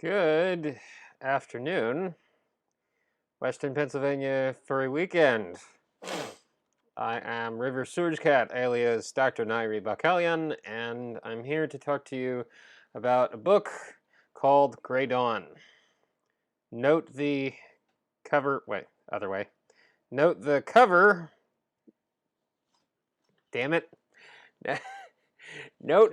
Good afternoon, Western Pennsylvania Furry Weekend. I am RiverSoorjcat, alias Dr. Nairi Bakalian, and I'm here to talk to you about a book called Grey Dawn. Note the cover. Wait, other way. Note the cover. Damn it. Note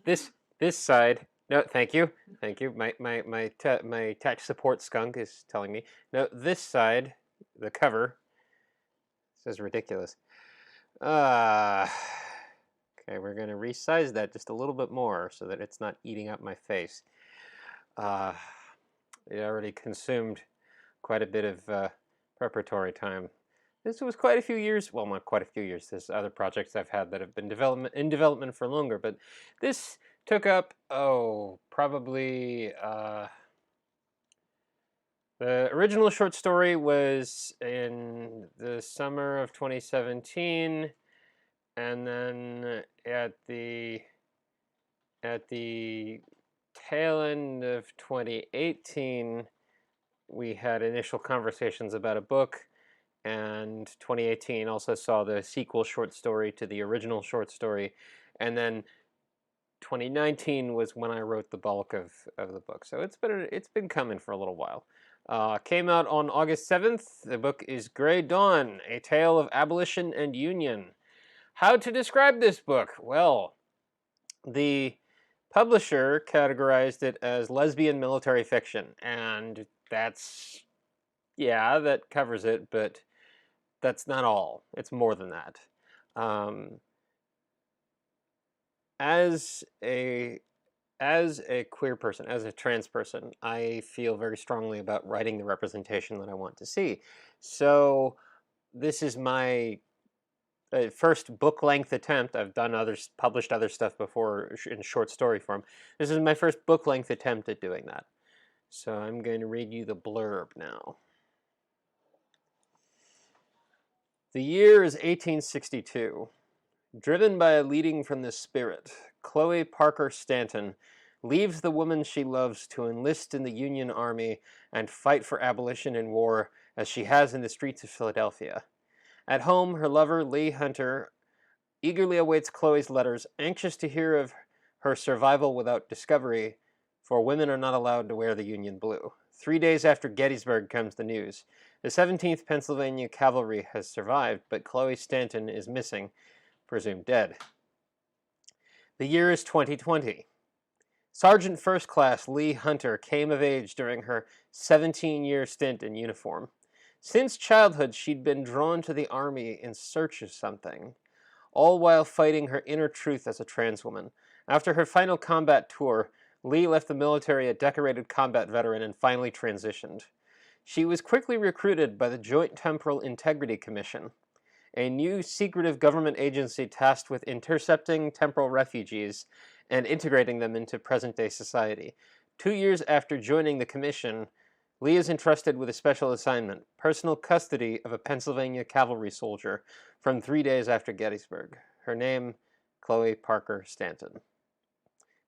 this side. No, thank you. Thank you. My tech support skunk is telling me. No, this side, the cover, says ridiculous. Okay, we're going to resize that just a little bit more so that it's not eating up my face. It already consumed quite a bit of preparatory time. This was quite a few years. Well, not quite a few years. There's other projects I've had that have been in development for longer, but this took up, probably, the original short story was in the summer of 2017, and then at the tail end of 2018, we had initial conversations about a book, and 2018 also saw the sequel short story to the original short story, and then 2019 was when I wrote the bulk of the book. So it's been coming for a little while. Came out on August 7th. The book is Grey Dawn, A Tale of Abolition and Union. How to describe this book? Well, the publisher categorized it as lesbian military fiction, and that covers it, but that's not all. It's more than that. As a queer person, as a trans person, I feel very strongly about writing the representation that I want to see. So this is my first book-length attempt. I've published other stuff before in short story form. This is my first book-length attempt at doing that. So I'm going to read you the blurb now. The year is 1862. Driven by a leading from the spirit, Chloe Parker Stanton leaves the woman she loves to enlist in the Union Army and fight for abolition in war as she has in the streets of Philadelphia. At home, her lover, Lee Hunter, eagerly awaits Chloe's letters, anxious to hear of her survival without discovery, for women are not allowed to wear the Union blue. 3 days after Gettysburg comes the news. The 17th Pennsylvania Cavalry has survived, but Chloe Stanton is missing, presumed dead. The year is 2020. Sergeant First Class Lee Hunter came of age during her 17-year stint in uniform. Since childhood, she'd been drawn to the Army in search of something, all while fighting her inner truth as a trans woman. After her final combat tour, Lee left the military a decorated combat veteran and finally transitioned. She was quickly recruited by the Joint Temporal Integrity Commission, a new secretive government agency tasked with intercepting temporal refugees and integrating them into present-day society. 2 years after joining the commission, Lee is entrusted with a special assignment, personal custody of a Pennsylvania cavalry soldier from 3 days after Gettysburg. Her name, Chloe Parker Stanton.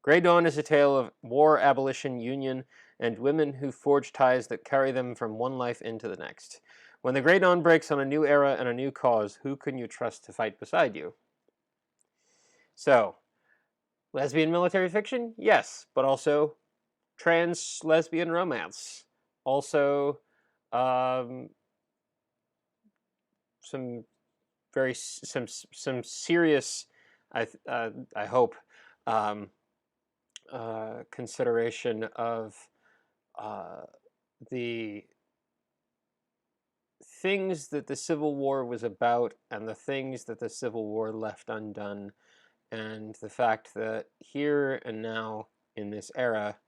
Grey Dawn is a tale of war, abolition, union, and women who forge ties that carry them from one life into the next. When the Grey Dawn breaks on a new era and a new cause, who can you trust to fight beside you? So, lesbian military fiction? Yes, but also trans lesbian romance. Also, some serious, I hope, consideration of the things that the Civil War was about and the things that the Civil War left undone, and the fact that here and now in this era,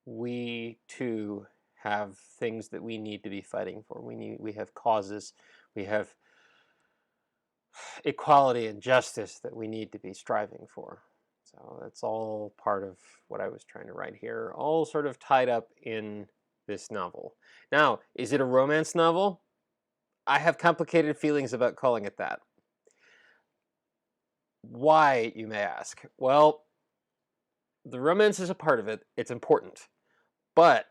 we too have things that we need to be fighting for. We have causes, we have equality and justice that we need to be striving for. So that's all part of what I was trying to write here, all sort of tied up in this novel. Now, is it a romance novel? I have complicated feelings about calling it that. Why, you may ask? Well, the romance is a part of it. It's important, but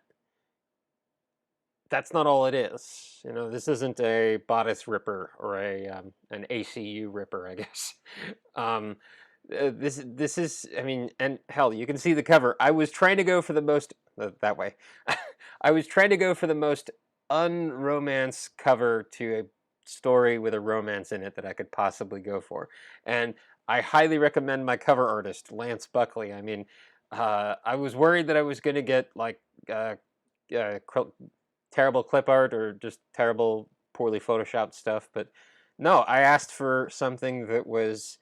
that's not all it is. You know, this isn't a bodice ripper or an ACU ripper, I guess. Um, this is, I mean, and hell, you can see the cover. I was trying to go for the most that way. I was trying to go for the most unromance cover to a story with a romance in it that I could possibly go for, and I highly recommend my cover artist, Lance Buckley. I mean, I was worried that I was going to get like terrible clip art or just terrible, poorly photoshopped stuff, but no, I asked for something that was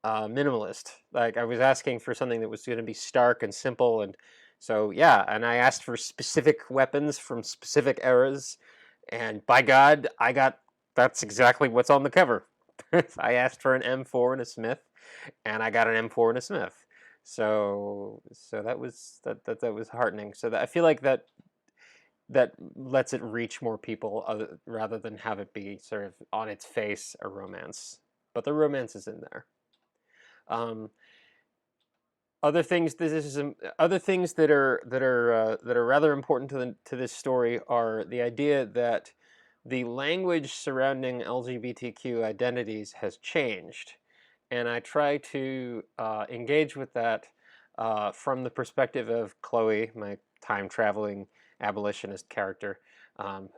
minimalist. Like I was asking for something that was going to be stark and simple, and so yeah, and I asked for specific weapons from specific eras, and by God, I got that's exactly what's on the cover. I asked for an M4 and a Smith, and I got an M4 and a Smith. So that was heartening. So that I feel like that lets it reach more people rather than have it be sort of on its face a romance. But the romance is in there. Um, other things other things that are rather important to this story are the idea that the language surrounding LGBTQ identities has changed, and I try to engage with that from the perspective of Chloe, my time traveling abolitionist character,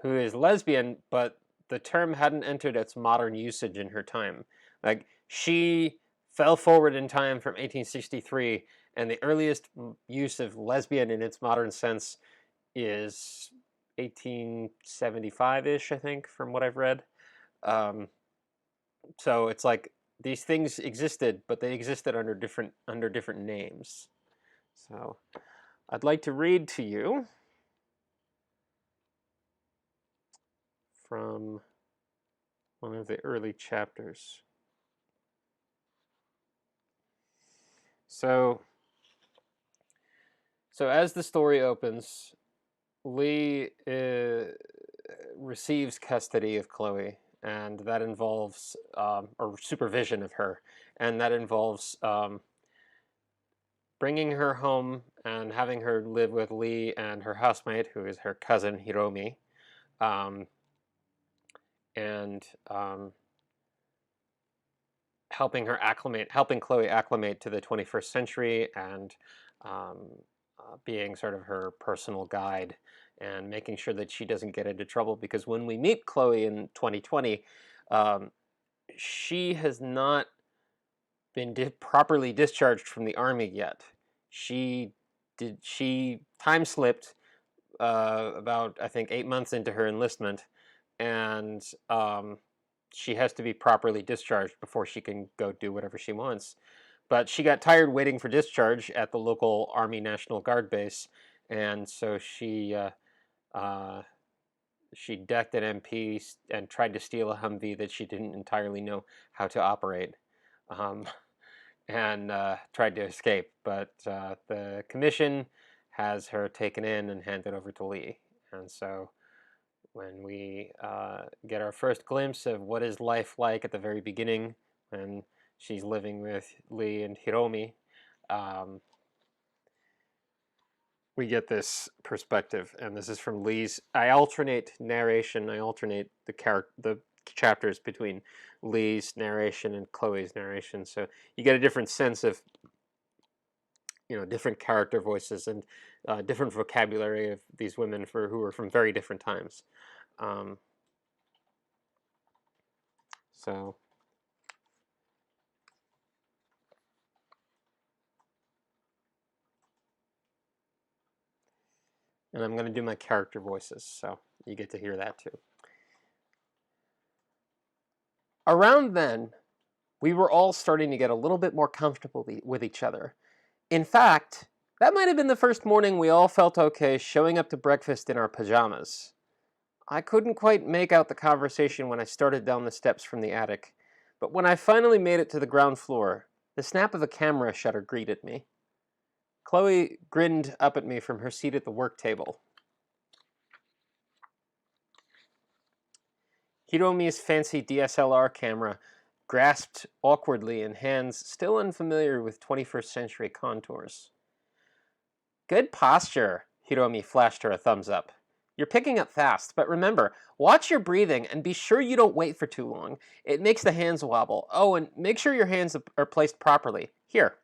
who is lesbian, but the term hadn't entered its modern usage in her time. Like she fell forward in time from 1863, and the earliest use of lesbian in its modern sense is 1875-ish, I think, from what I've read. Um, so it's like these things existed, but they existed under different names. So I'd like to read to you from one of the early chapters. So as the story opens, Lee receives custody of Chloe, and that involves or supervision of her, and that involves bringing her home and having her live with Lee and her housemate, who is her cousin Hiromi, um, and helping Chloe acclimate to the 21st century, and um, being sort of her personal guide and making sure that she doesn't get into trouble. Because when we meet Chloe in 2020, um, she has not been properly discharged from the army yet. She time slipped about, I think, 8 months into her enlistment, and she has to be properly discharged before she can go do whatever she wants. But she got tired waiting for discharge at the local Army National Guard base, and so uh, she decked an MP and tried to steal a Humvee that she didn't entirely know how to operate, um, and tried to escape. But the commission has her taken in and handed over to Lee, and so when we get our first glimpse of what is life like at the very beginning, when she's living with Lee and Hiromi, um, we get this perspective, and this is from Lee's. I alternate narration. I alternate the chapters between Lee's narration and Chloe's narration, so you get a different sense of different character voices and different vocabulary of these women who are from very different times. Um, so. And I'm going to do my character voices, so you get to hear that too. Around then, we were all starting to get a little bit more comfortable with each other. In fact, that might have been the first morning we all felt okay showing up to breakfast in our pajamas. I couldn't quite make out the conversation when I started down the steps from the attic, but when I finally made it to the ground floor, the snap of a camera shutter greeted me. Chloe grinned up at me from her seat at the work table. Hiromi's fancy DSLR camera grasped awkwardly in hands still unfamiliar with 21st century contours. Good posture, Hiromi flashed her a thumbs up. You're picking up fast, but remember, watch your breathing and be sure you don't wait for too long. It makes the hands wobble. Oh, and make sure your hands are placed properly. Here.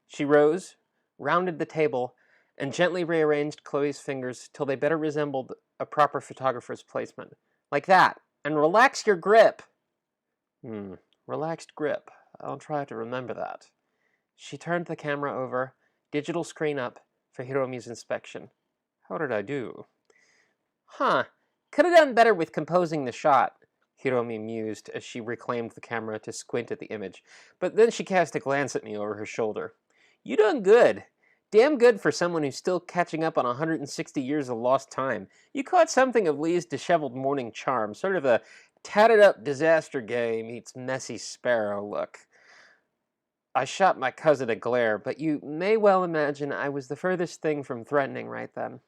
She rose, rounded the table, and gently rearranged Chloe's fingers till they better resembled a proper photographer's placement. Like that. And relax your grip. Relaxed grip. I'll try to remember that. She turned the camera over, digital screen up, for Hiromi's inspection. How did I do? Could have done better with composing the shot, Hiromi mused as she reclaimed the camera to squint at the image, but then she cast a glance at me over her shoulder. You done good. Damn good for someone who's still catching up on 160 years of lost time. You caught something of Lee's disheveled morning charm, sort of a tatted-up disaster gay meets messy sparrow look. I shot my cousin a glare, but you may well imagine I was the furthest thing from threatening right then.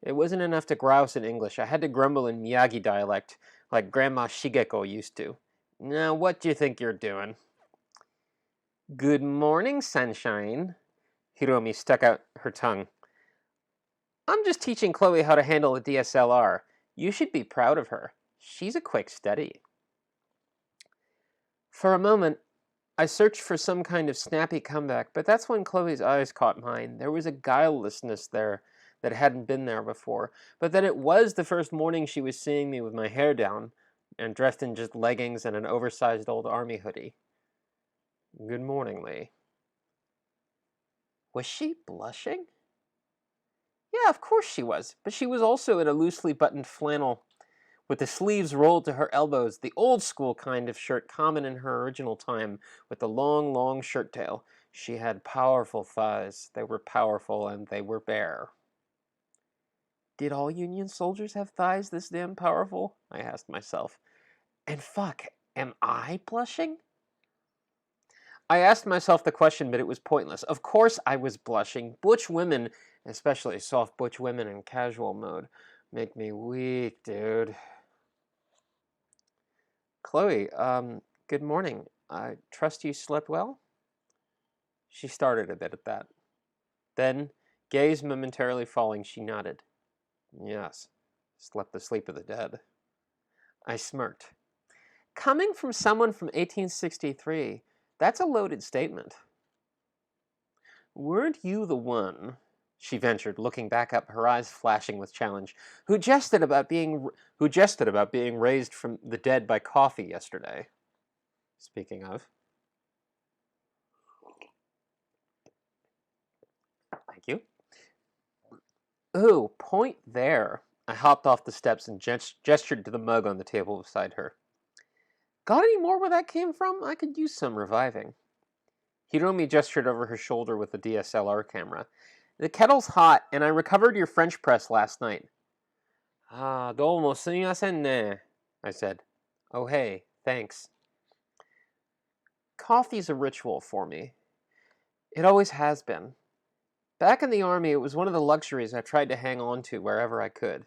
It wasn't enough to grouse in English. I had to grumble in Miyagi dialect, like Grandma Shigeko used to. Now, what do you think you're doing? Good morning, sunshine. Hiromi stuck out her tongue. I'm just teaching Chloe how to handle a DSLR. You should be proud of her. She's a quick study. For a moment, I searched for some kind of snappy comeback, but that's when Chloe's eyes caught mine. There was a guilelessness there that hadn't been there before, but that it was the first morning she was seeing me with my hair down and dressed in just leggings and an oversized old army hoodie. Good morning, Lee. Was she blushing? Yeah, of course she was, but she was also in a loosely buttoned flannel with the sleeves rolled to her elbows, the old-school kind of shirt common in her original time, with the long, long shirt tail. She had powerful thighs. They were powerful, and they were bare. Did all Union soldiers have thighs this damn powerful? I asked myself. And fuck, am I blushing? I asked myself the question, but it was pointless. Of course I was blushing. Butch women, especially soft butch women in casual mode, make me weak, dude. Chloe, good morning. I trust you slept well? She started a bit at that. Then, gaze momentarily falling, she nodded. Yes, slept the sleep of the dead. I smirked. Coming from someone from 1863, that's a loaded statement. Weren't you the one, she ventured, looking back up, her eyes flashing with challenge, who jested about being raised from the dead by coffee yesterday? Speaking of. Thank you. Ooh, point there. I hopped off the steps and gestured to the mug on the table beside her. Got any more where that came from? I could use some reviving. Hiromi gestured over her shoulder with the DSLR camera. The kettle's hot, and I recovered your French press last night. Ah, domo sumimasen ne, I said. Oh hey, thanks. Coffee's a ritual for me. It always has been. Back in the army, it was one of the luxuries I tried to hang on to wherever I could.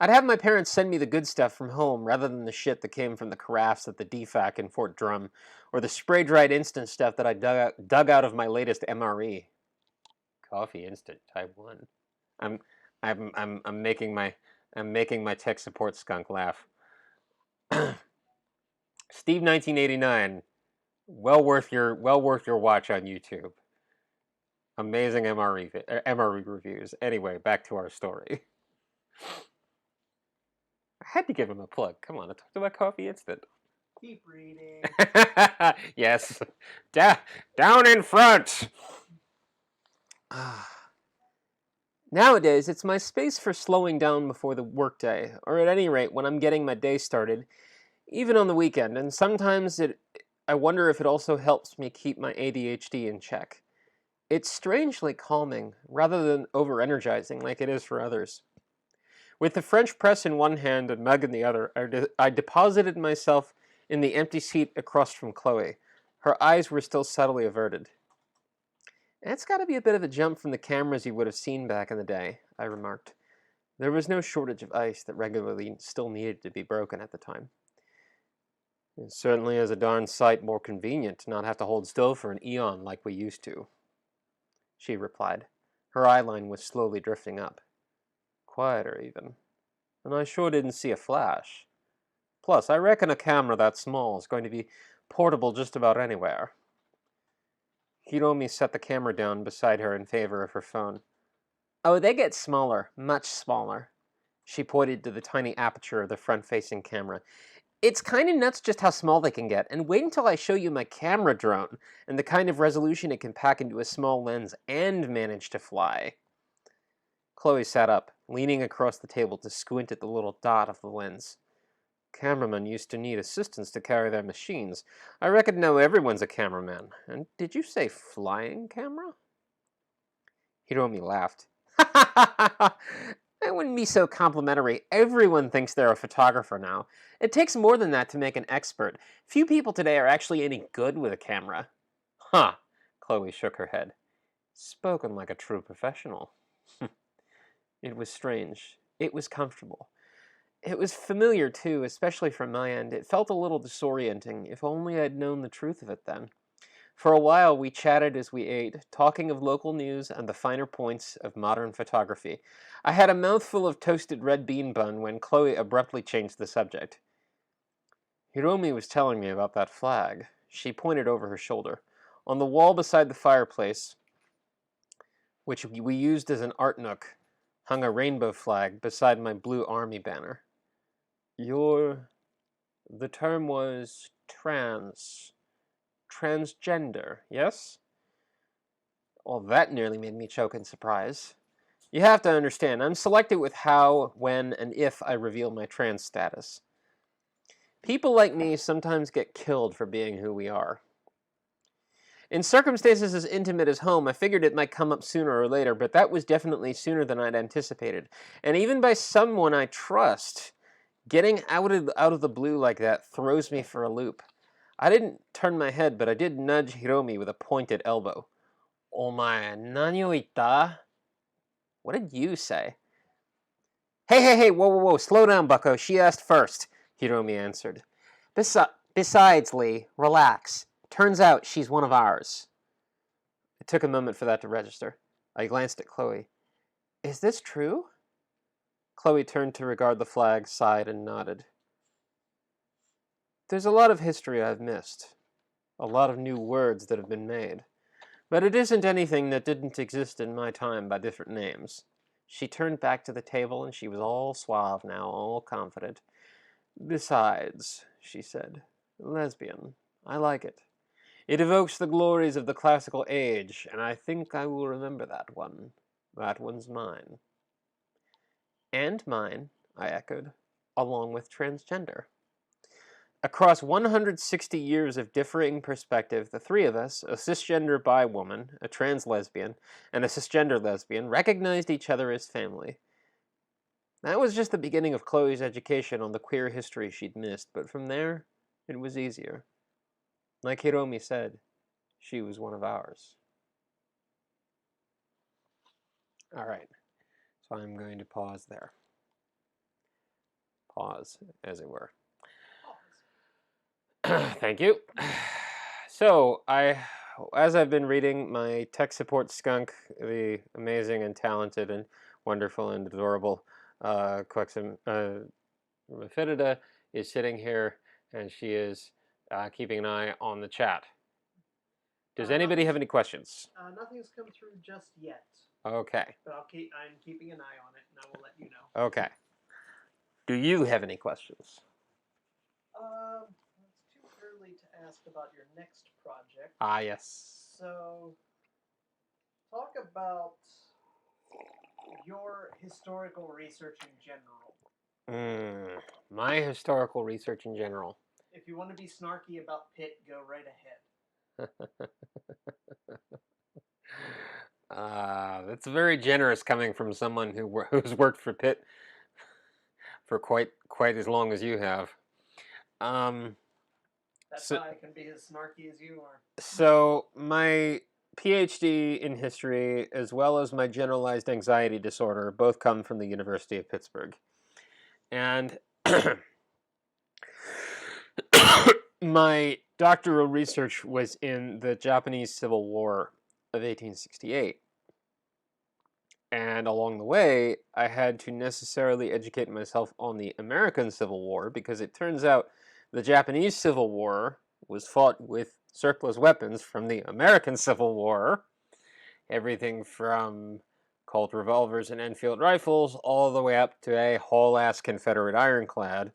I'd have my parents send me the good stuff from home rather than the shit that came from the carafes at the DFAC in Fort Drum, or the spray-dried instant stuff that I dug out of my latest MRE. Coffee instant type 1. I'm making my tech support skunk laugh. Steve 1989, well worth your watch on YouTube. Amazing MRE reviews. Anyway, back to our story. I had to give him a plug. Come on, I talked about Coffee Instant. Keep reading. Yes. Down in front. Nowadays, it's my space for slowing down before the workday, or at any rate, when I'm getting my day started, even on the weekend, and sometimes I wonder if it also helps me keep my ADHD in check. It's strangely calming, rather than over-energizing like it is for others. With the French press in one hand and mug in the other, I deposited myself in the empty seat across from Chloe. Her eyes were still subtly averted. It's got to be a bit of a jump from the cameras you would have seen back in the day, I remarked. There was no shortage of ice that regularly still needed to be broken at the time. It certainly is a darn sight more convenient to not have to hold still for an eon like we used to, she replied. Her eyeline was slowly drifting up. Quieter, even. And I sure didn't see a flash. Plus, I reckon a camera that small is going to be portable just about anywhere. Hiromi set the camera down beside her in favor of her phone. Oh, they get smaller, much smaller. She pointed to the tiny aperture of the front-facing camera. It's kind of nuts just how small they can get, and wait until I show you my camera drone and the kind of resolution it can pack into a small lens and manage to fly. Chloe sat up, leaning across the table to squint at the little dot of the lens. Cameramen used to need assistants to carry their machines. I reckon now everyone's a cameraman. And did you say flying camera? Hiromi laughed. I wouldn't be so complimentary. Everyone thinks they're a photographer now. It takes more than that to make an expert. Few people today are actually any good with a camera. Huh, Chloe shook her head. Spoken like a true professional. It was strange. It was comfortable. It was familiar, too, especially from my end. It felt a little disorienting, if only I'd known the truth of it then. For a while, we chatted as we ate, talking of local news and the finer points of modern photography. I had a mouthful of toasted red bean bun when Chloe abruptly changed the subject. Hiromi was telling me about that flag. She pointed over her shoulder. On the wall beside the fireplace, which we used as an art nook, hung a rainbow flag beside my blue army banner. The term was transgender, yes? Well, that nearly made me choke in surprise. You have to understand, I'm selective with how, when, and if I reveal my trans status. People like me sometimes get killed for being who we are. In circumstances as intimate as home, I figured it might come up sooner or later, but that was definitely sooner than I'd anticipated. And even by someone I trust, getting out of the blue like that throws me for a loop. I didn't turn my head, but I did nudge Hiromi with a pointed elbow. Omae, nani o itta? What did you say? Hey, whoa, slow down, bucko. She asked first, Hiromi answered. Besides, Lee, relax. Turns out she's one of ours. It took a moment for that to register. I glanced at Chloe. Is this true? Chloe turned to regard the flag, sighed, and nodded. There's a lot of history I've missed. A lot of new words that have been made. But it isn't anything that didn't exist in my time by different names. She turned back to the table, and she was all suave now, all confident. Besides, she said, lesbian. I like it. It evokes the glories of the classical age, and I think I will remember that one. That one's mine. And mine, I echoed, along with transgender. Across 160 years of differing perspective, the three of us, a cisgender bi woman, a trans lesbian, and a cisgender lesbian, recognized each other as family. That was just the beginning of Chloe's education on the queer history she'd missed, but from there, it was easier. Like Hiromi said, she was one of ours. All right, so I'm going to pause there. Pause, as it were. Thank you. So, as I've been reading, my tech support skunk, the amazing and talented and wonderful and adorable Quexum Mephididae, is sitting here, and she is keeping an eye on the chat. Does anybody have any questions? Nothing's come through just yet. Okay. But I'm keeping an eye on it, and I will let you know. Okay. Do you have any questions? It's too early to ask about your next project. Ah, yes. So, talk about your historical research in general. My historical research in general. If you want to be snarky about Pitt, go right ahead. That's very generous coming from someone who's worked for Pitt for quite as long as you have. That's how I can be as snarky as you are. So my PhD in history, as well as my generalized anxiety disorder, both come from the University of Pittsburgh. And My doctoral research was in the Japanese Civil War of 1868. And along the way, I had to necessarily educate myself on the American Civil War because it turns out the Japanese Civil War was fought with surplus weapons from the American Civil War. Everything from Colt revolvers and Enfield rifles all the way up to a whole-ass Confederate ironclad,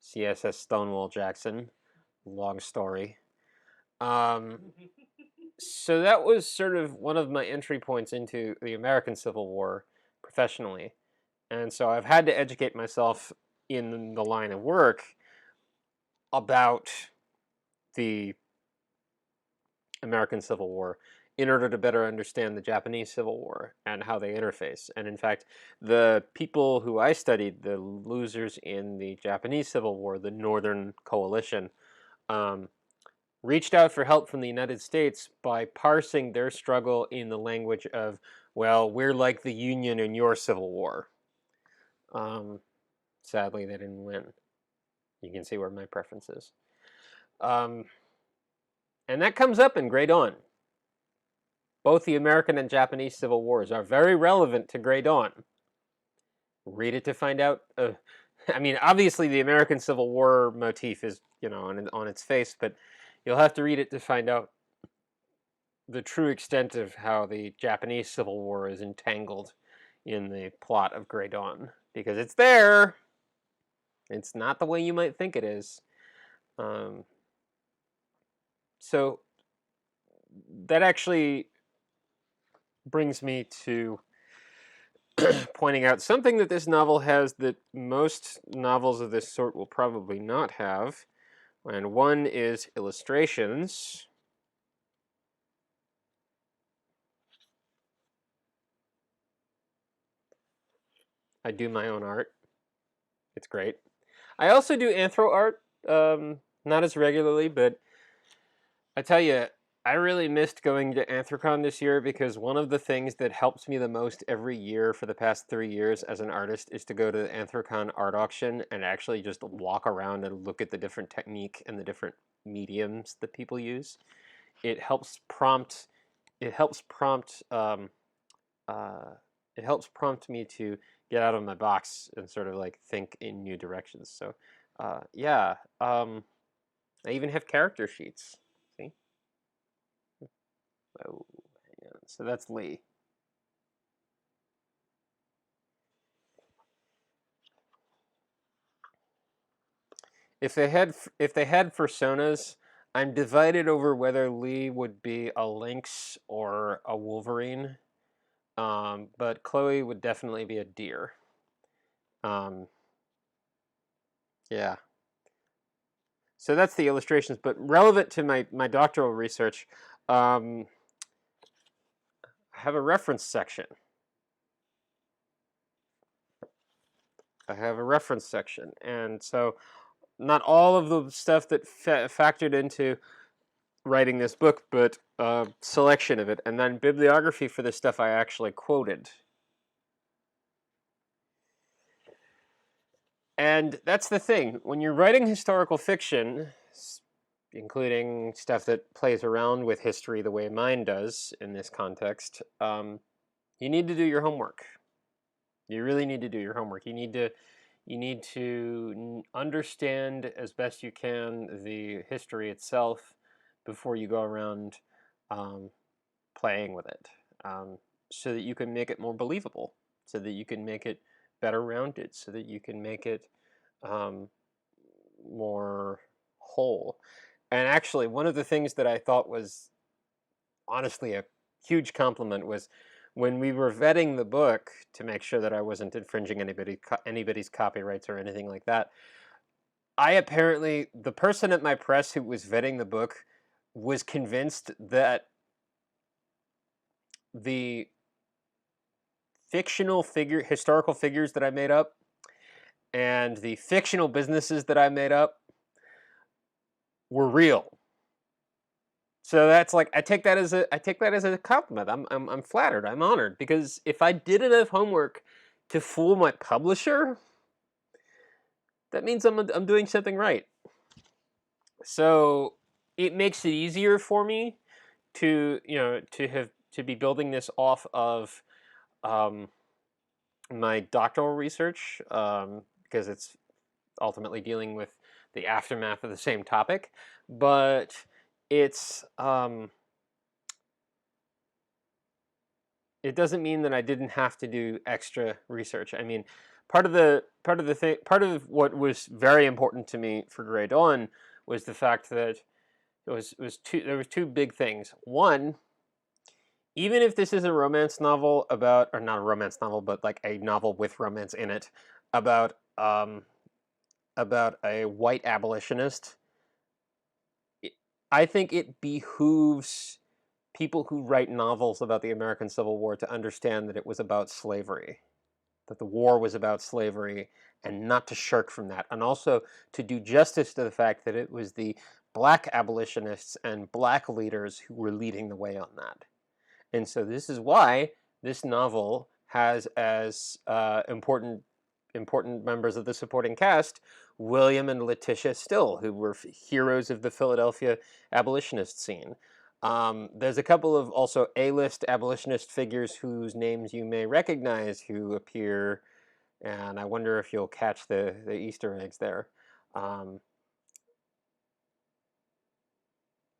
CSS Stonewall Jackson. Long story. So that was sort of one of my entry points into the American Civil War professionally. And so I've had to educate myself in the line of work about the American Civil War in order to better understand the Japanese Civil War and how they interface. And in fact, the people who I studied, the losers in the Japanese Civil War, the Northern Coalition, reached out for help from the United States by parsing their struggle in the language of, well, we're like the Union in your Civil War. Sadly, they didn't win. You can see where my preference is. And that comes up in Grey Dawn. Both the American and Japanese Civil Wars are very relevant to Grey Dawn. Read it to find out. I mean, obviously the American Civil War motif is, on its face, but you'll have to read it to find out the true extent of how the Japanese Civil War is entangled in the plot of Grey Dawn. Because it's there. It's not the way you might think it is. So that actually brings me to pointing out something that this novel has that most novels of this sort will probably not have. And one is illustrations. I do my own art. It's great. I also do anthro art, not as regularly, but I tell you, I really missed going to Anthrocon this year because one of the things that helps me the most every year for the past 3 years as an artist is to go to the Anthrocon art auction and actually just walk around and look at the different technique and the different mediums that people use. It helps prompt me to get out of my box and sort of like think in new directions. So yeah, I even have character sheets. See? Oh, hang on. So that's Lee. If they had personas, I'm divided over whether Lee would be a lynx or a wolverine. But Chloe would definitely be a deer. Yeah. So that's the illustrations, but relevant to my doctoral research, I have a reference section. And so not all of the stuff that factored into writing this book, but a selection of it, and then bibliography for the stuff I actually quoted. And that's the thing. When you're writing historical fiction, including stuff that plays around with history the way mine does in this context, you need to do your homework. You really need to do your homework. You need to understand as best you can the history itself before you go around playing with it, so that you can make it more believable, so that you can make it better rounded, so that you can make it more whole. And actually, one of the things that I thought was honestly a huge compliment was when we were vetting the book to make sure that I wasn't infringing anybody's copyrights or anything like that. The person at my press who was vetting the book was convinced that the historical figures that I made up and the fictional businesses that I made up were real. So that's like I take that as a compliment. I'm flattered. I'm honored, because if I did enough homework to fool my publisher, that means I'm doing something right. So it makes it easier for me to to be building this off of um, my doctoral research, because it's ultimately dealing with the aftermath of the same topic, but it's it doesn't mean that I didn't have to do extra research. I mean, part of what was very important to me for Grey Dawn was the fact that there was two big things. One, even if this is a romance novel about, or not a romance novel, but like a novel with romance in it, about about a white abolitionist, I think it behooves people who write novels about the American Civil War to understand that it was about slavery, that the war was about slavery, and not to shirk from that, and also to do justice to the fact that it was the black abolitionists and black leaders who were leading the way on that. And so this is why this novel has as important members of the supporting cast William and Letitia Still, who were heroes of the Philadelphia abolitionist scene. There's a couple of also A-list abolitionist figures whose names you may recognize who appear, and I wonder if you'll catch the Easter eggs there. Um,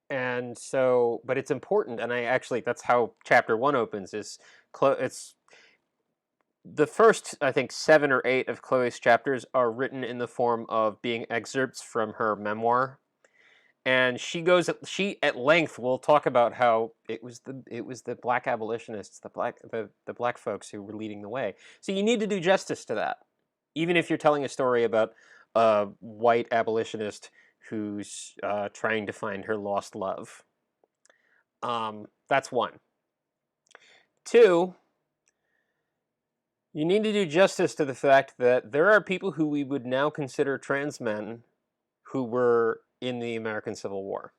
and so, but it's important, and I actually that's how chapter one opens. It's the first, I think, 7 or 8 of Chloe's chapters are written in the form of being excerpts from her memoir, and she at length will talk about how it was the black abolitionists, the black folks who were leading the way. So you need to do justice to that, even if you're telling a story about a white abolitionist who's trying to find her lost love. That's one. Two, you need to do justice to the fact that there are people who we would now consider trans men who were in the American Civil War.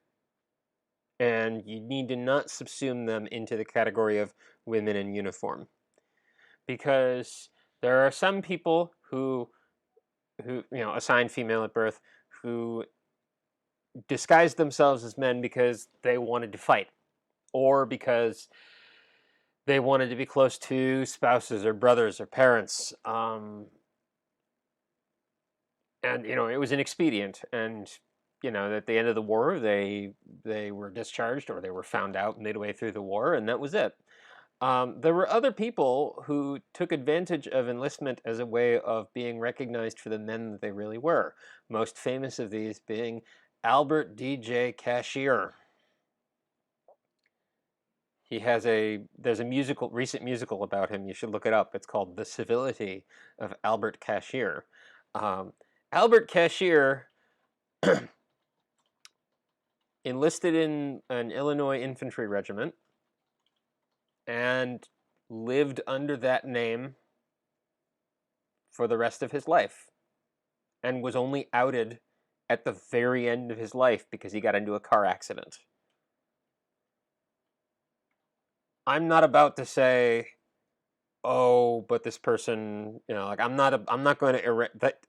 And you need to not subsume them into the category of women in uniform. Because there are some people who assigned female at birth, who disguised themselves as men because they wanted to fight, or because they wanted to be close to spouses or brothers or parents. And it was an expedient, and at the end of the war they were discharged, or they were found out midway through the war, and that was it. There were other people who took advantage of enlistment as a way of being recognized for the men that they really were, most famous of these being Albert DJ Cashier. There's a recent musical about him. You should look it up. It's called The Civility of Albert Cashier. um, Albert Cashier enlisted in an Illinois infantry regiment and lived under that name for the rest of his life, and was only outed at the very end of his life because he got into a car accident. I'm not about to say, oh, but this person, like I'm not going to erase that.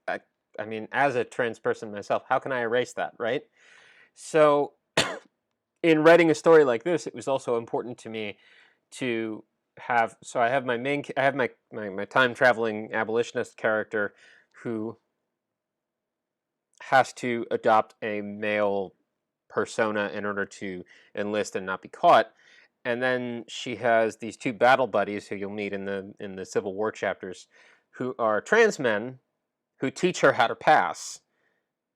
I mean, as a trans person myself, how can I erase that, right? So in writing a story like this, it was also important to me to have. So I have my time traveling abolitionist character who has to adopt a male persona in order to enlist and not be caught. And then she has these two battle buddies who you'll meet in the Civil War chapters, who are trans men who teach her how to pass.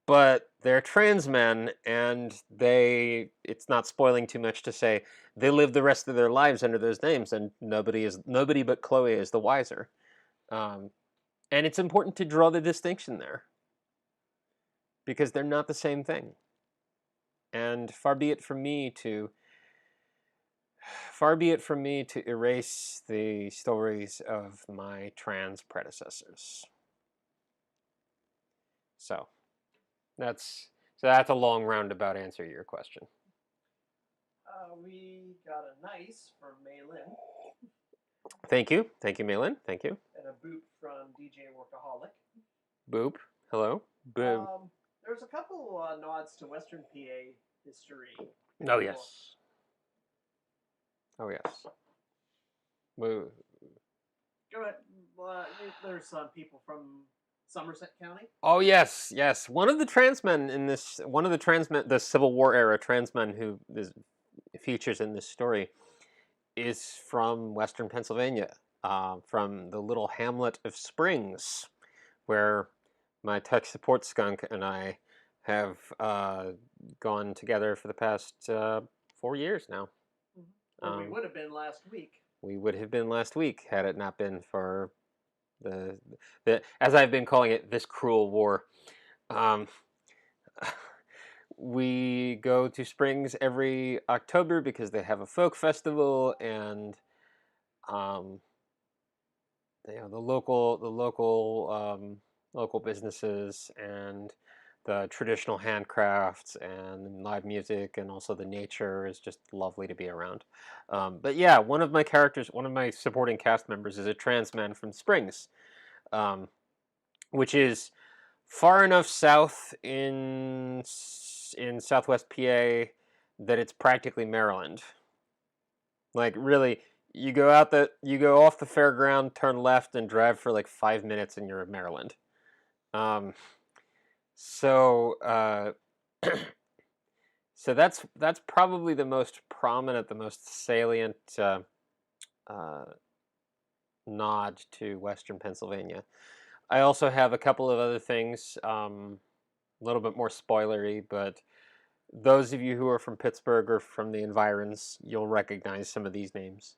But they're trans men, and it's not spoiling too much to say they live the rest of their lives under those names, and nobody but Chloe is the wiser. Um, and it's important to draw the distinction there because they're not the same thing. And far be it from me to erase the stories of my trans predecessors. So that's a long roundabout answer to your question. We got a nice from Maylin. Thank you, Malin. Thank you. And a boop from DJ Workaholic. Boop. Hello. Boop. There's a couple nods to Western PA history. Oh yes. Oh yes. Go ahead. There's some people from Somerset County. Oh yes, yes. One of the transmen in this, the Civil War era transmen who features in this story, is from Western Pennsylvania, from the little hamlet of Springs, where my tech support skunk and I have gone together for the past 4 years now. Well, we would have been last week. We would have been last week had it not been for the as I've been calling it, this cruel war. Um, we go to Springs every October because they have a folk festival, and the local businesses and the traditional handcrafts and live music and also the nature is just lovely to be around. But yeah, one of my supporting cast members is a trans man from Springs, which is far enough south in Southwest PA that it's practically Maryland. Like really, you go off the fairground, turn left, and drive for like 5 minutes, and you're in Maryland. Um, so so that's probably the most prominent, the most salient nod to Western Pennsylvania. I also have a couple of other things, a little bit more spoilery, but those of you who are from Pittsburgh or from the environs, you'll recognize some of these names.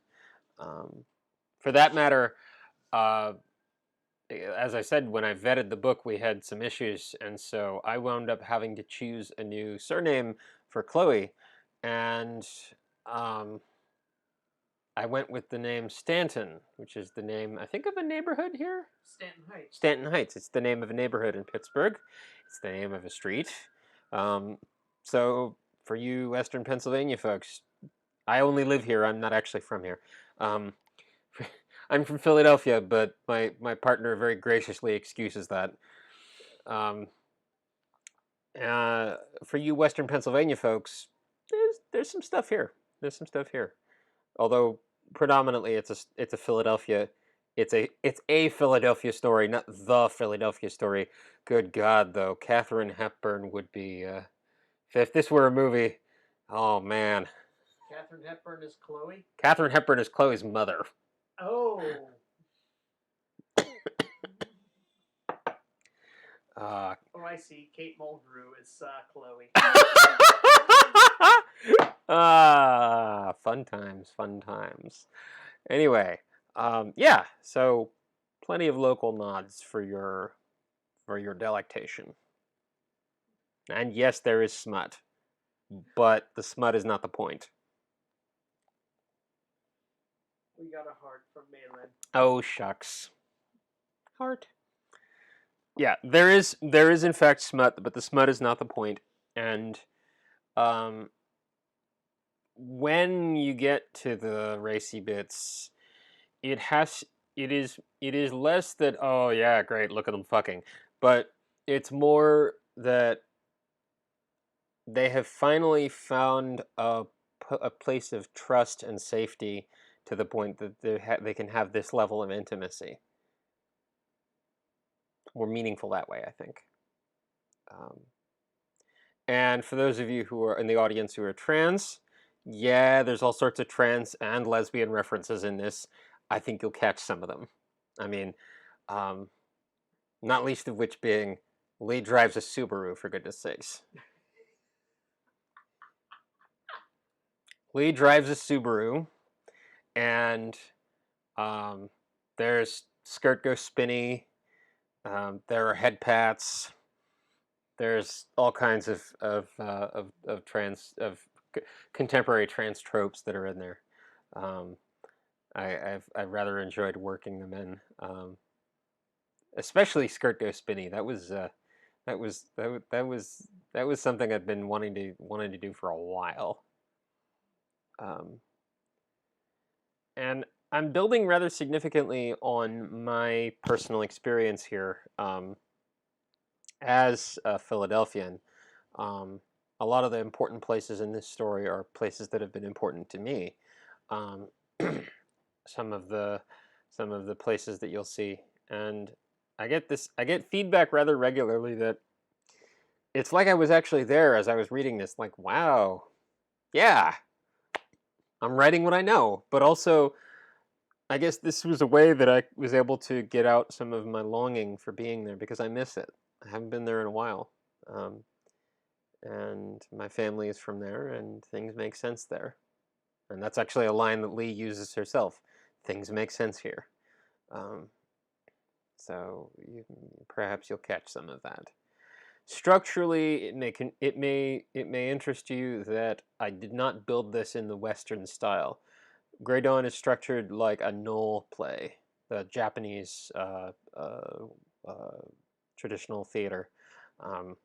For that matter, as I said, when I vetted the book, we had some issues, and so I wound up having to choose a new surname for Chloe, and I went with the name Stanton, which is the name, I think, of a neighborhood here? Stanton Heights. Stanton Heights. It's the name of a neighborhood in Pittsburgh. It's the name of a street. So for you Western Pennsylvania folks, I only live here. I'm not actually from here. I'm from Philadelphia, but my partner very graciously excuses that. For you Western Pennsylvania folks, there's some stuff here. There's some stuff here. Although predominantly it's a Philadelphia, it's a Philadelphia story, not the Philadelphia story. Good God, though, Katharine Hepburn would be if this were a movie. Oh man, Katharine Hepburn is Chloe. Katharine Hepburn is Chloe's mother. Oh. Oh, I see. Kate Mulgrew is Chloe. Fun times, fun times. Anyway, yeah. So, plenty of local nods for your delectation. And yes, there is smut, but the smut is not the point. We got a heart from Malin. Oh shucks. Heart. Yeah, there is in fact smut, but the smut is not the point. And when you get to the racy bits, it is less that, oh yeah, great, look at them fucking, but it's more that they have finally found a place of trust and safety to the point that they can have this level of intimacy. More meaningful that way, I think. And for those of you who are in the audience who are trans, yeah, there's all sorts of trans and lesbian references in this. I think you'll catch some of them. I mean, not least of which being Lee drives a Subaru, for goodness sakes. Lee drives a Subaru, and there's skirt go spinny. There are head pats. There's all kinds of contemporary trans tropes that are in there. I've rather enjoyed working them in, especially skirt go spinny. That was something I've been wanting to do for a while. And I'm building rather significantly on my personal experience here. as a Philadelphian, um, a lot of the important places in this story are places that have been important to me. Um, some of the places that you'll see, and I get feedback rather regularly that it's like I was actually there as I was reading this. Like, wow, yeah, I'm writing what I know, but also I guess this was a way that I was able to get out some of my longing for being there because I miss it. I haven't been there in a while. Um, and my family is from there, and things make sense there. And that's actually a line that Lee uses herself. Things make sense here. Um, so perhaps you'll catch some of that. Structurally, it may interest you that I did not build this in the Western style. Grey Dawn is structured like a Knoll play, the Japanese uh, traditional theater, um,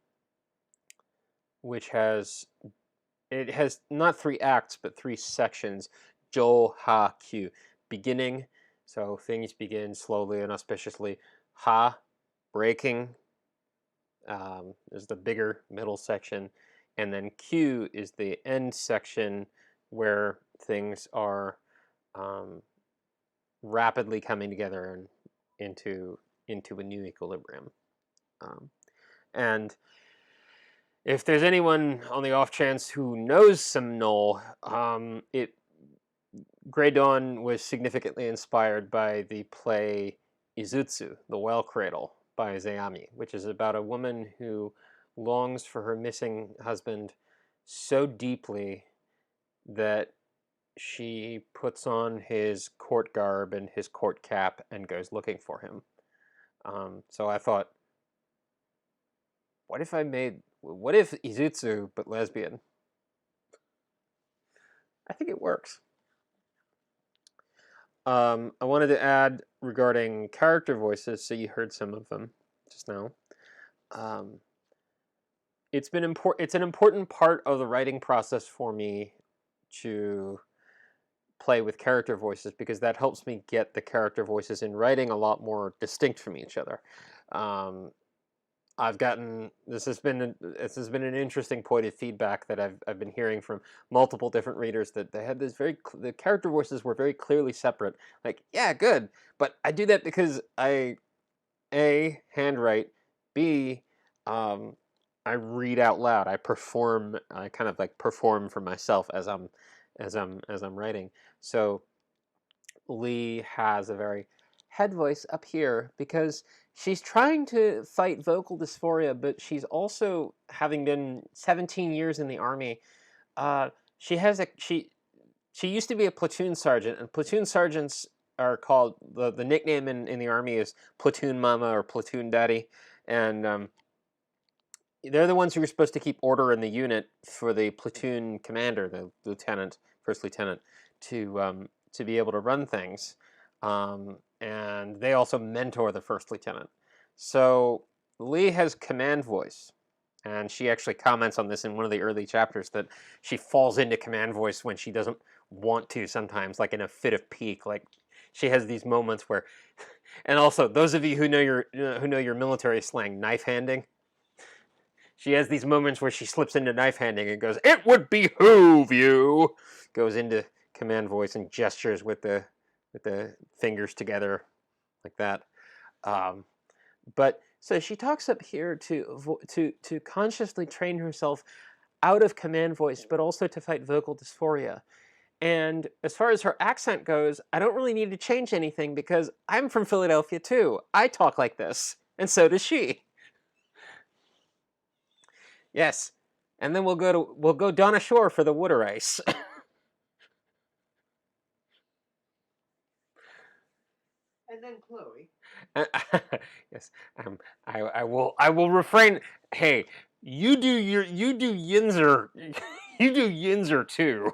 which has not three acts but three sections. Jo Ha Kyu, beginning, so things begin slowly and auspiciously. Ha, breaking, is the bigger middle section, and then Q is the end section where things are um, rapidly coming together and into a new equilibrium. And if there's anyone on the off chance who knows some Knoll, Grey Dawn was significantly inspired by the play Izutsu, The Well Cradle, by Zeami, which is about a woman who longs for her missing husband so deeply that she puts on his court garb and his court cap and goes looking for him. So I thought, what if Izutsu but lesbian? I think it works. I wanted to add regarding character voices, so you heard some of them just now. It's an important part of the writing process for me to play with character voices because that helps me get the character voices in writing a lot more distinct from each other. This has been an interesting point of feedback that I've been hearing from multiple different readers that they had the character voices were very clearly separate. Like, yeah, good, but I do that because I handwrite, B I read out loud. I kind of like perform for myself as I'm writing. So Lee has a very head voice up here because she's trying to fight vocal dysphoria, but she's also, having been 17 years in the army, she has a she used to be a platoon sergeant, and platoon sergeants are called, the nickname in the army is platoon mama or platoon daddy, and they're the ones who are supposed to keep order in the unit for the platoon commander, the lieutenant, first lieutenant, to be able to run things, and they also mentor the first lieutenant. So Lee has command voice, and she actually comments on this in one of the early chapters that she falls into command voice when she doesn't want to sometimes, like in a fit of pique. Like she has these moments where, and also those of you who know your military slang, knife handing. She has these moments where she slips into knife handing and goes, "It would behoove you," goes into command voice and gestures with the fingers together like that. But so she talks up here to consciously train herself out of command voice, but also to fight vocal dysphoria. And as far as her accent goes, I don't really need to change anything because I'm from Philadelphia too. I talk like this, and so does she. Yes, and then we'll go down ashore for the water ice. And then Chloe. Yes, I will refrain. Hey, you do Yinzer, you do Yinzer too.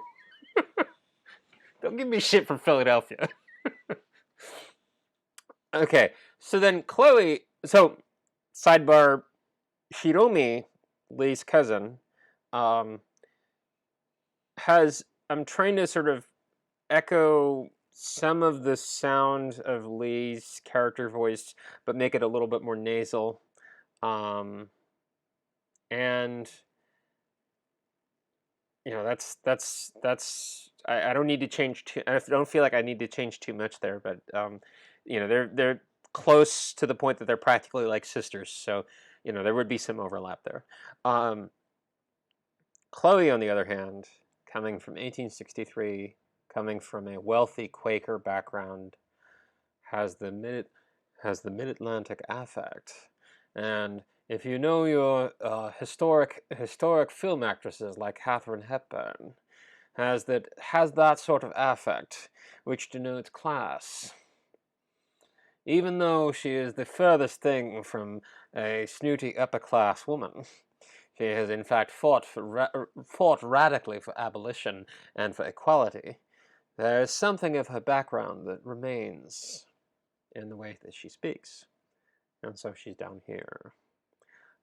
Don't give me shit from Philadelphia. Okay, so then Chloe. So sidebar, Hiromi, Lee's cousin, um, has. I'm trying to sort of echo some of the sound of Lee's character voice, but make it a little bit more nasal. And I don't need to change too. I don't feel like I need to change too much there, but they're close to the point that they're practically like sisters, so there would be some overlap there. Chloe, on the other hand, coming from 1863, coming from a wealthy Quaker background, has the mid-Atlantic affect, and if you know your historic film actresses like Katharine Hepburn, has that sort of affect, which denotes class. Even though she is the furthest thing from a snooty upper-class woman, she has in fact fought radically for abolition and for equality. There is something of her background that remains in the way that she speaks, and so she's down here.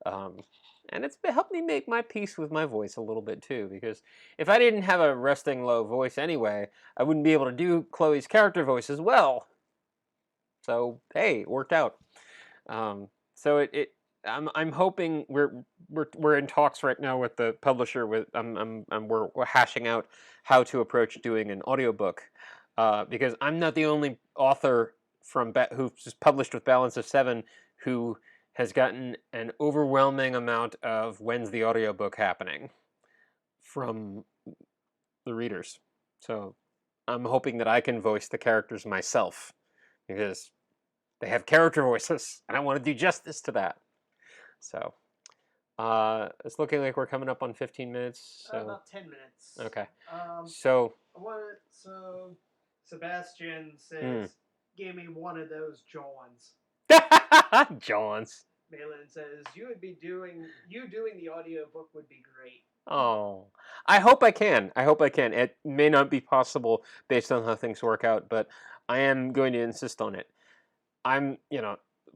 And it's helped me make my peace with my voice a little bit too, because if I didn't have a resting low voice anyway, I wouldn't be able to do Chloe's character voice as well. So hey, it worked out. So I'm hoping we're in talks right now with the publisher. We're hashing out how to approach doing an audiobook, because I'm not the only author who's published with Balance of Seven who has gotten an overwhelming amount of "when's the audiobook happening" from the readers. So I'm hoping that I can voice the characters myself, because they have character voices, and I want to do justice to that. So it's looking like we're coming up on 15 minutes. So about 10 minutes. Okay. So Sebastian says, "Give me one of those Johns." Johns. Malin says, doing the audiobook would be great." Oh, I hope I can. It may not be possible based on how things work out, but I am going to insist on it.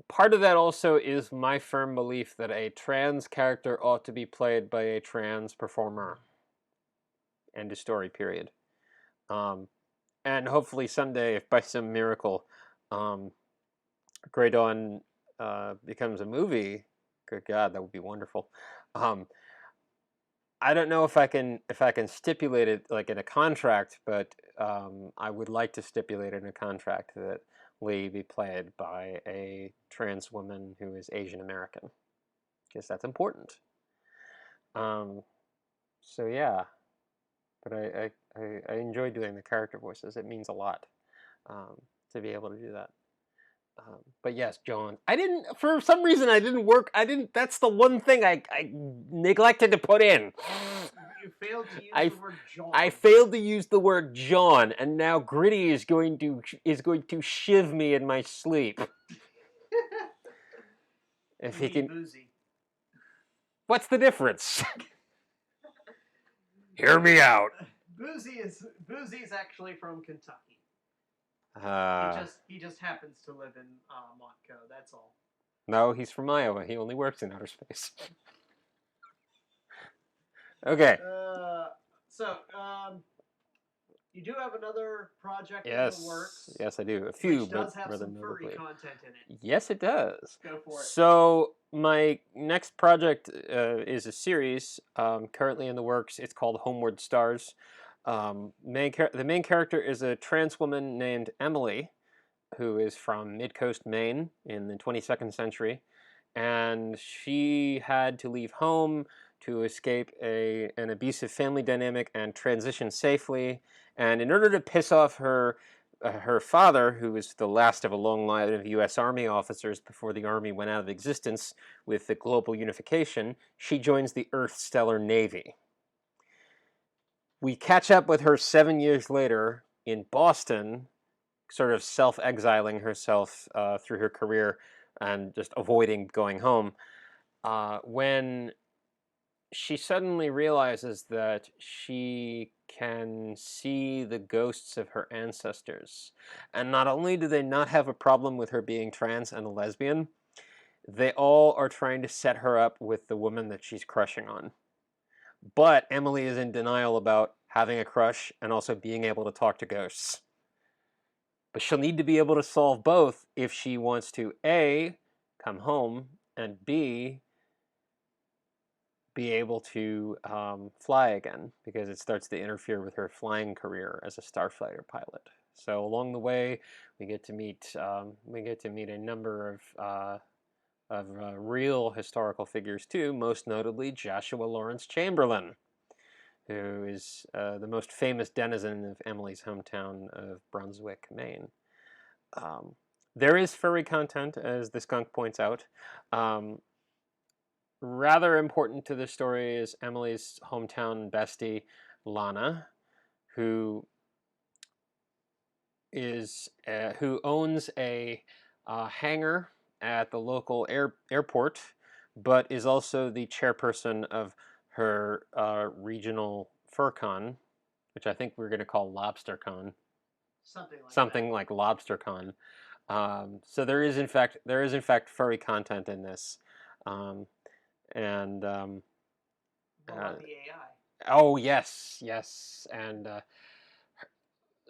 Part of that also is my firm belief that a trans character ought to be played by a trans performer. End of story, period. And hopefully someday, if by some miracle, Grey Dawn becomes a movie, good God, that would be wonderful. I don't know if I can stipulate it like in a contract, but I would like to stipulate in a contract that Lee be played by a trans woman who is Asian American, because that's important. So yeah, but I enjoy doing the character voices. It means a lot to be able to do that. But yes, John. For some reason, that's the one thing I neglected to put in. You failed to use the word John. I failed to use the word John, and now Gritty is going to shiv me in my sleep. If he can. Boozy. What's the difference? Hear me out. Boozy's actually from Kentucky. He just happens to live in Montco. That's all. No, he's from Iowa. He only works in outer space. Okay. You do have another project in the works. Yes, I do. A few, which does but have rather some furry notably. content in it. Yes, it does. Go for it. So my next project is a series currently in the works. It's called Homeward Stars. The main character is a trans woman named Emily, who is from Mid-Coast, Maine in the 22nd century. And she had to leave home to escape an abusive family dynamic and transition safely. And in order to piss off her father, who was the last of a long line of U.S. Army officers before the Army went out of existence with the global unification, she joins the Earth Stellar Navy. We catch up with her 7 years later in Boston, sort of self-exiling herself through her career and just avoiding going home, when she suddenly realizes that she can see the ghosts of her ancestors. And not only do they not have a problem with her being trans and a lesbian, they all are trying to set her up with the woman that she's crushing on. But Emily is in denial about having a crush and also being able to talk to ghosts. But she'll need to be able to solve both if she wants to A, come home, and B, be able to fly again, because it starts to interfere with her flying career as a starfighter pilot. So along the way, we get to meet a number of real historical figures too. Most notably, Joshua Lawrence Chamberlain, who is the most famous denizen of Emily's hometown of Brunswick, Maine. There is furry content, as the skunk points out. Rather important to the story is Emily's hometown bestie, Lana, who owns a hangar at the local airport, but is also the chairperson of her regional FurCon, which I think we're going to call LobsterCon. Something like LobsterCon. So there is in fact furry content in this. And What about the AI? oh yes, and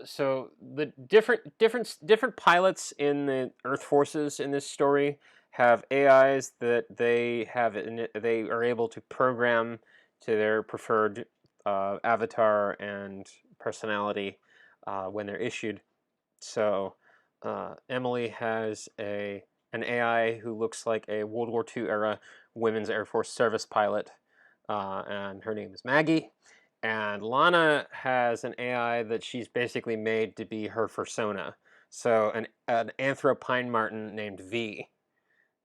so the different pilots in the Earth forces in this story have AIs that they are able to program to their preferred avatar and personality when they're issued. So Emily has an AI who looks like a World War II era Women's Air Force service pilot, and her name is Maggie. And Lana has an AI that she's basically made to be her persona. So an Anthropine Martin named V.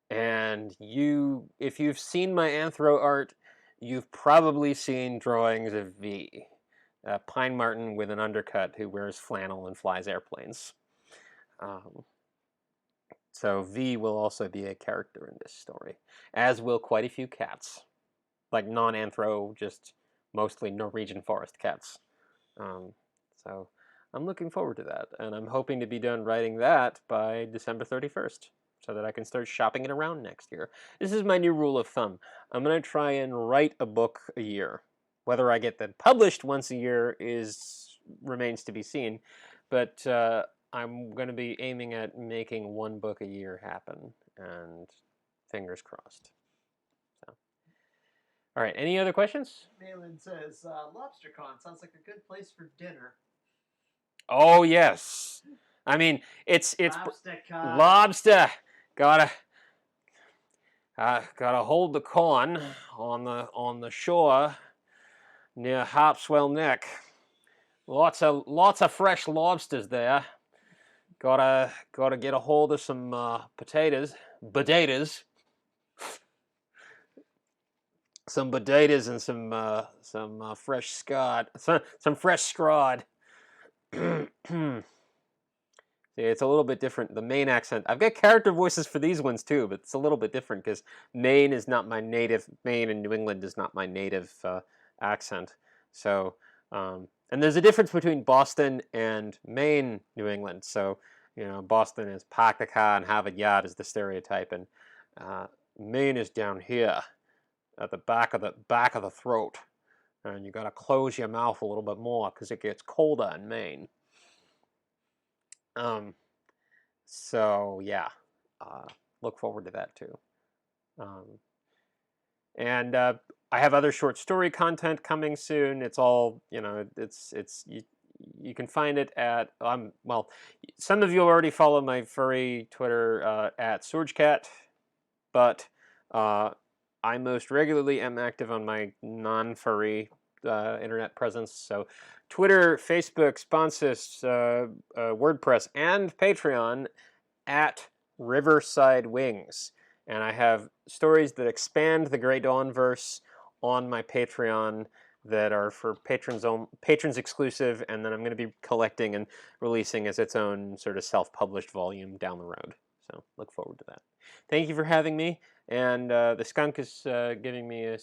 And if you've seen my Anthro art, you've probably seen drawings of V. A Pine Martin with an undercut who wears flannel and flies airplanes. So V will also be a character in this story, as will quite a few cats, like non-anthro, just mostly Norwegian forest cats. So I'm looking forward to that, and I'm hoping to be done writing that by December 31st, so that I can start shopping it around next year. This is my new rule of thumb. I'm going to try and write a book a year. Whether I get them published once a year remains to be seen, but I'm going to be aiming at making one book a year happen, and fingers crossed. So, all right, any other questions? Malin says, LobsterCon sounds like a good place for dinner. Oh yes, I mean it's LobsterCon. lobster. Gotta hold the corn on the shore near Harpswell Neck. Lots of fresh lobsters there. Gotta get a hold of some potatoes, some potatoes, and some fresh scod, some fresh scrod. See, it's a little bit different. The Maine accent. I've got character voices for these ones too, but it's a little bit different because Maine is not my native. Maine and New England is not my native accent. So, and there's a difference between Boston and Maine, New England. So, Boston is park the car and have a yard is the stereotype, and Maine is down here at the back of the throat, and you got to close your mouth a little bit more because it gets colder in Maine. So yeah, look forward to that too. And I have other short story content coming soon. It's all, you can find it at, well, some of you already follow my furry Twitter at SoorjCat, but I most regularly am active on my non-furry internet presence. So Twitter, Facebook, Sponsys, WordPress, and Patreon at Riverside Wings. And I have stories that expand the Grey Dawn verse on my Patreon that are for patrons exclusive, and then I'm going to be collecting and releasing as its own sort of self-published volume down the road. So look forward to that. Thank you for having me. And the skunk is giving me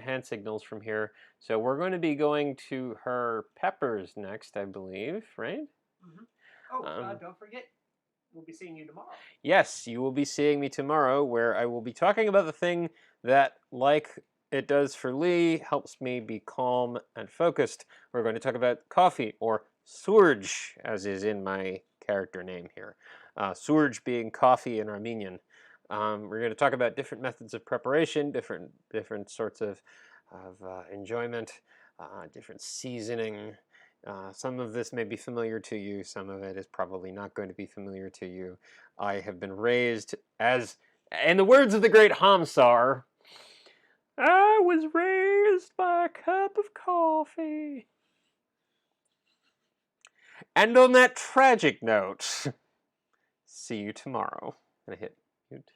hand signals from here. So we're going to be going to her peppers next, I believe, right? Mm-hmm. Oh, don't forget, we'll be seeing you tomorrow. Yes, you will be seeing me tomorrow, where I will be talking about the thing that, like it does for Lee, helps me be calm and focused. We're going to talk about coffee, or Soorj, as is in my character name here. Soorj being coffee in Armenian. We're going to talk about different methods of preparation, different sorts of enjoyment, different seasoning. Some of this may be familiar to you. Some of it is probably not going to be familiar to you. I have been raised as, in the words of the great Hamsar, I was raised by a cup of coffee. And on that tragic note, see you tomorrow. And I hit mute.